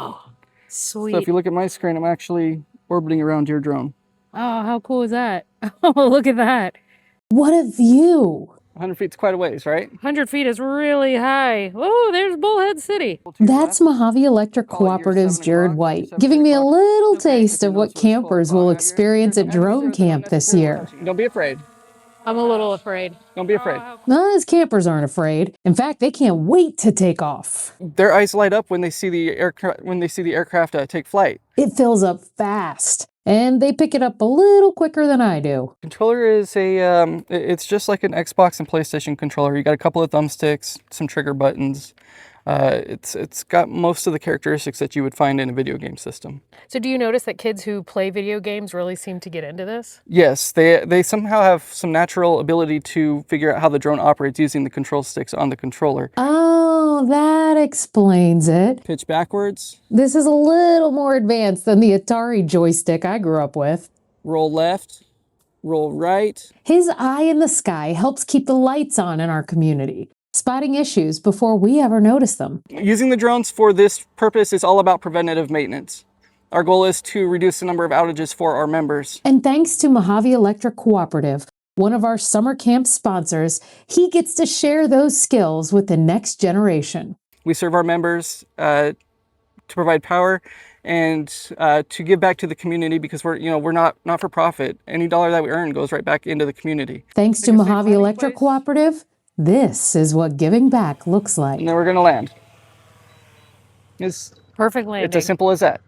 Oh, sweet. So if you look at my screen, I'm actually orbiting around your drone. Oh, how cool is that? Oh, look at that. What a view. 100 feet's quite a ways, right? 100 feet is really high. Oh, there's Bullhead City. That's Mohave Electric Cooperative's Jared White, giving me a little taste of what campers will experience at drone camp this year. Don't be afraid. I'm a little afraid. Don't be afraid. Us campers aren't afraid. In fact, they can't wait to take off. Their eyes light up when they see the aircraft take flight. It fills up fast, and they pick it up a little quicker than I do. Controller is it's just like an Xbox and PlayStation controller. You got a couple of thumbsticks, some trigger buttons. It's got most of the characteristics that you would find in a video game system. So do you notice that kids who play video games really seem to get into this? Yes, they somehow have some natural ability to figure out how the drone operates using the control sticks on the controller. Oh, that explains it. Pitch backwards. This is a little more advanced than the Atari joystick I grew up with. Roll left. Roll right. His eye in the sky helps keep the lights on in our community, spotting issues before we ever notice them. Using the drones for this purpose is all about preventative maintenance. Our goal is to reduce the number of outages for our members. And thanks to Mohave Electric Cooperative, one of our summer camp sponsors, he gets to share those skills with the next generation. We serve our members to provide power and to give back to the community because we're not for profit. Any dollar that we earn goes right back into the community. Thanks to Mohave Electric Cooperative, this is what giving back looks like. And then we're going to land. It's Perfect landing. as simple as that.